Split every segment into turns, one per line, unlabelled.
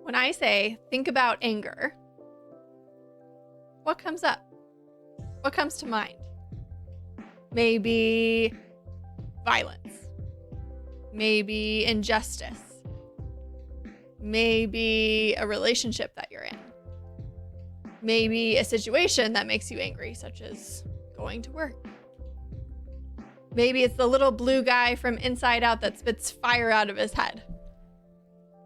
When I say think about anger, what comes up? What comes to mind? Maybe violence. Maybe injustice. Maybe a relationship that you're in. Maybe a situation that makes you angry, such as going to work. Maybe it's the little blue guy from Inside Out that spits fire out of his head.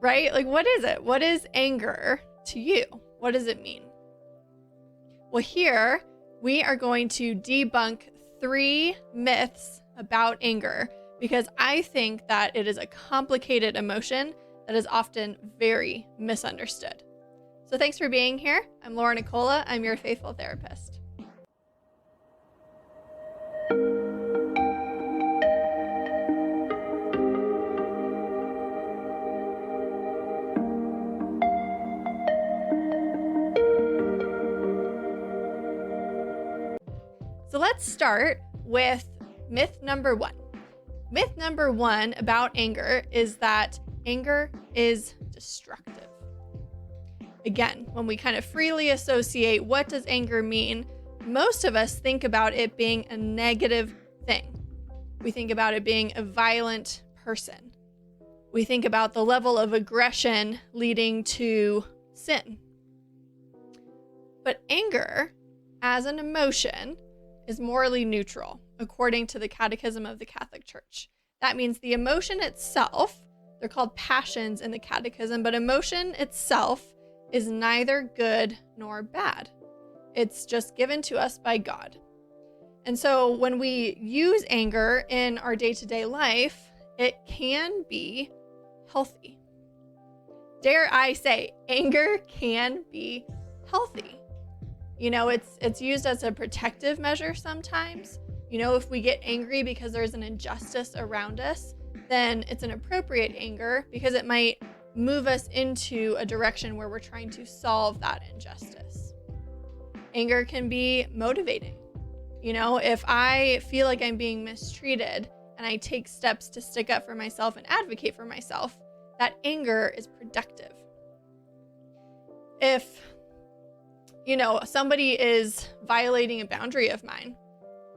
Right? Like, what is it? What is anger to you? What does it mean? Well, here we are going to debunk 3 myths about anger because I think that it is a complicated emotion that is often very misunderstood. So thanks for being here. I'm Laura Nicola. I'm your faithful therapist. So let's start with myth number 1. Myth number 1 about anger is that anger is destructive. Again, when we kind of freely associate what does anger mean, most of us think about it being a negative thing. We think about it being a violent person. We think about the level of aggression leading to sin. But anger, as an emotion, is morally neutral, according to the Catechism of the Catholic Church. That means the emotion itself, they're called passions in the Catechism, but emotion itself is neither good nor bad. It's just given to us by God. And so when we use anger in our day-to-day life, it can be healthy. Dare I say, anger can be healthy. You know, it's used as a protective measure sometimes. You know, if we get angry because there's an injustice around us, then it's an appropriate anger because it might move us into a direction where we're trying to solve that injustice. Anger can be motivating. You know, if I feel like I'm being mistreated and I take steps to stick up for myself and advocate for myself, that anger is productive. If somebody is violating a boundary of mine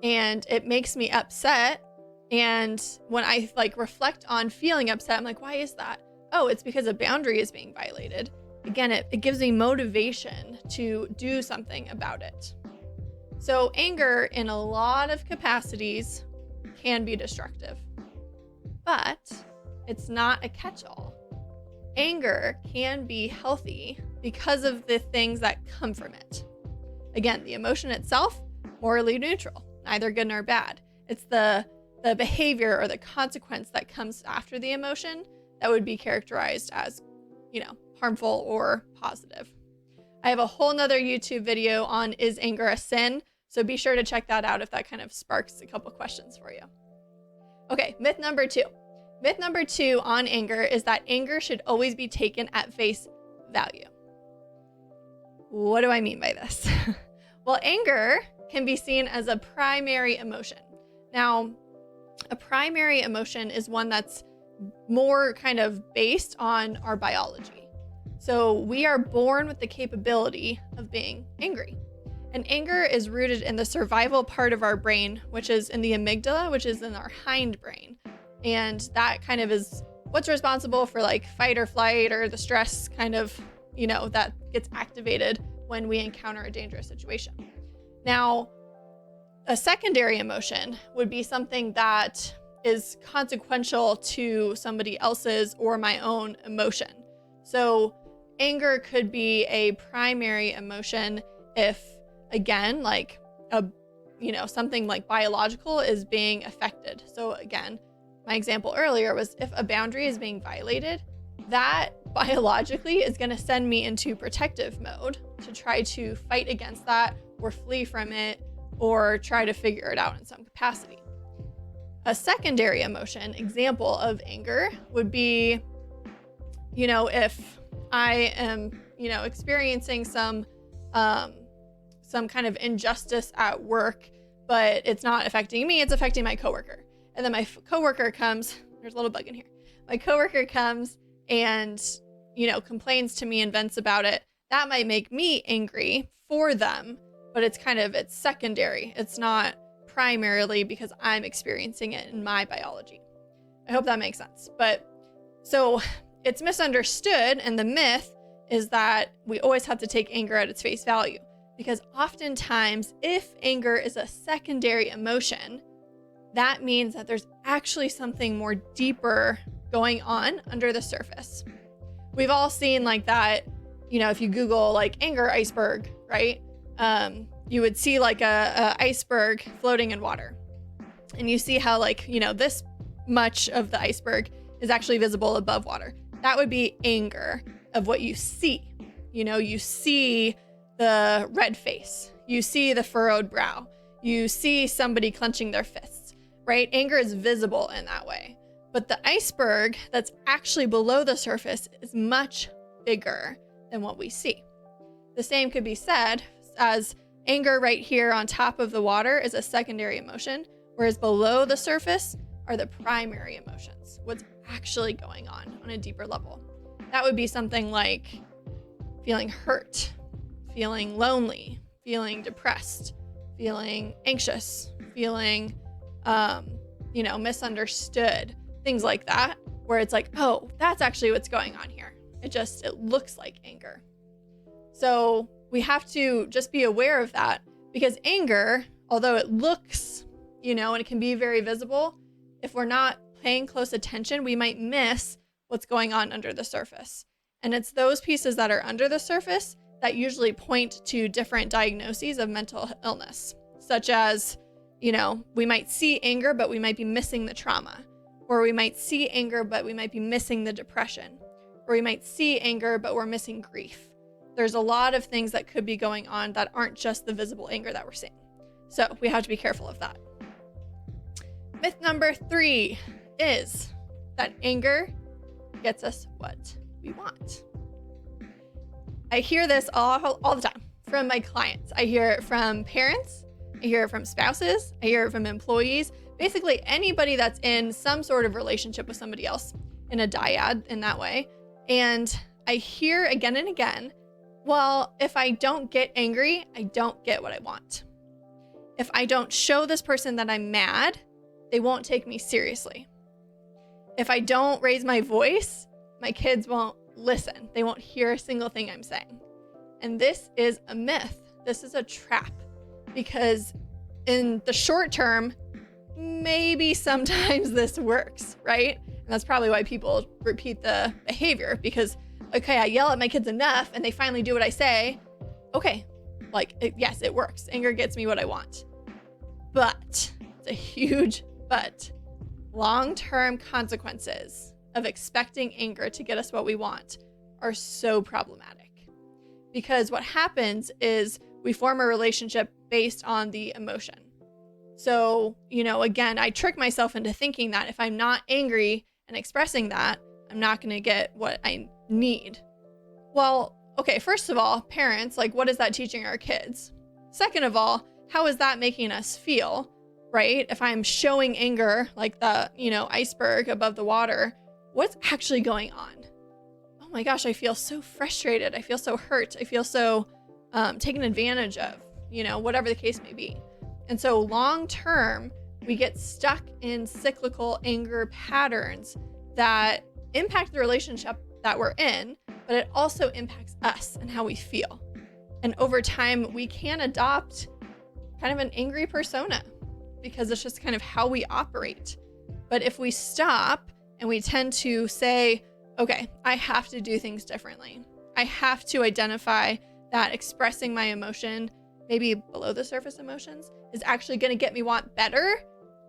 and it makes me upset. And when I reflect on feeling upset, I'm like, why is that? Oh, it's because a boundary is being violated. Again, it gives me motivation to do something about it. So anger in a lot of capacities can be destructive, but it's not a catch-all. Anger can be healthy because of the things that come from it. Again, the emotion itself, morally neutral, neither good nor bad. It's the behavior or the consequence that comes after the emotion that would be characterized as, harmful or positive. I have a whole nother YouTube video on is anger a sin? So be sure to check that out if that kind of sparks a couple questions for you. Okay, myth number 2. Myth number 2 on anger is that anger should always be taken at face value. What do I mean by this? Well, anger can be seen as a primary emotion. Now, a primary emotion is one that's more kind of based on our biology. So we are born with the capability of being angry. And anger is rooted in the survival part of our brain, which is in the amygdala, which is in our hindbrain. And that kind of is what's responsible for fight or flight or the stress kind of, that gets activated when we encounter a dangerous situation. Now, a secondary emotion would be something that is consequential to somebody else's or my own emotion. So anger could be a primary emotion if, again, something like biological is being affected. So again, my example earlier was if a boundary is being violated, that biologically is going to send me into protective mode to try to fight against that or flee from it or try to figure it out in some capacity. A secondary emotion example of anger would be, if I am, experiencing some kind of injustice at work, but it's not affecting me, it's affecting my coworker. And then my coworker comes, there's a little bug in here. My coworker comes and complains to me and vents about it, that might make me angry for them, but it's secondary. It's not primarily because I'm experiencing it in my biology. I hope that makes sense. But so it's misunderstood, and the myth is that we always have to take anger at its face value, because oftentimes if anger is a secondary emotion, that means that there's actually something more deeper going on under the surface. We've all seen like that, if you Google like anger iceberg, right? You would see like a iceberg floating in water, and you see how this much of the iceberg is actually visible above water. That would be anger of what you see. You see the red face, you see the furrowed brow, you see somebody clenching their fists, right? Anger is visible in that way. But the iceberg that's actually below the surface is much bigger than what we see. The same could be said as anger right here on top of the water is a secondary emotion, whereas below the surface are the primary emotions, what's actually going on a deeper level. That would be something like feeling hurt, feeling lonely, feeling depressed, feeling anxious, feeling, misunderstood, things like that, where it's like, oh, that's actually what's going on here. It looks like anger. So we have to just be aware of that, because anger, although it looks, and it can be very visible, if we're not paying close attention, we might miss what's going on under the surface. And it's those pieces that are under the surface that usually point to different diagnoses of mental illness, such as, we might see anger, but we might be missing the trauma, or we might see anger, but we might be missing the depression, or we might see anger, but we're missing grief. There's a lot of things that could be going on that aren't just the visible anger that we're seeing. So we have to be careful of that. Myth number 3 is that anger gets us what we want. I hear this all the time from my clients. I hear it from parents. I hear it from spouses. I hear it from employees. Basically anybody that's in some sort of relationship with somebody else, in a dyad in that way. And I hear again and again, well, if I don't get angry, I don't get what I want. If I don't show this person that I'm mad, they won't take me seriously. If I don't raise my voice, my kids won't listen. They won't hear a single thing I'm saying. And this is a myth. This is a trap, because in the short term, maybe sometimes this works, right? And that's probably why people repeat the behavior, because, okay, I yell at my kids enough and they finally do what I say. Okay, yes, it works. Anger gets me what I want. But, it's a huge but, long-term consequences of expecting anger to get us what we want are so problematic. Because what happens is we form a relationship based on the emotion. So, again, I trick myself into thinking that if I'm not angry and expressing that, I'm not going to get what I need. Well, okay, first of all, parents, what is that teaching our kids? Second of all, how is that making us feel, right? If I'm showing anger like the, iceberg above the water, what's actually going on? Oh my gosh, I feel so frustrated. I feel so hurt. I feel so taken advantage of, whatever the case may be. And so long term, we get stuck in cyclical anger patterns that impact the relationship that we're in, but it also impacts us and how we feel. And over time, we can adopt kind of an angry persona because it's just kind of how we operate. But if we stop and we tend to say, okay, I have to do things differently. I have to identify that expressing my emotion, maybe below the surface emotions, is actually going to get me want better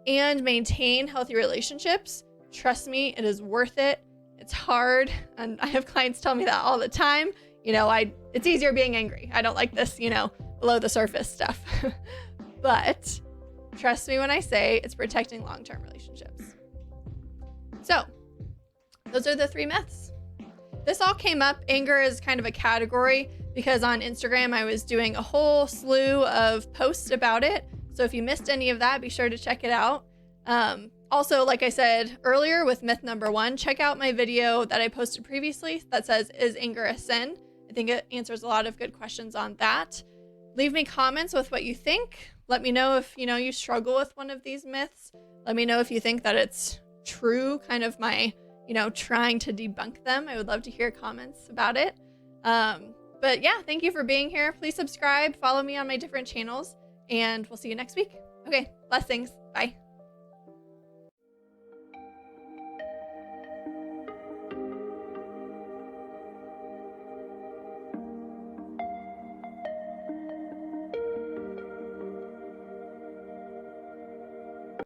and maintain healthy relationships. Trust me, it is worth it. It's hard. And I have clients tell me that all the time. It's easier being angry. I don't like this, below the surface stuff. But trust me when I say it's protecting long-term relationships. So those are the 3 myths. This all came up. Anger is kind of a category because on Instagram, I was doing a whole slew of posts about it. So if you missed any of that, be sure to check it out. Also, like I said earlier with myth number 1, check out my video that I posted previously that says, is anger a sin? I think it answers a lot of good questions on that. Leave me comments with what you think. Let me know if, you struggle with one of these myths. Let me know if you think that it's true, kind of my, trying to debunk them. I would love to hear comments about it. But yeah, thank you for being here. Please subscribe, follow me on my different channels, and we'll see you next week. Okay, blessings. Bye.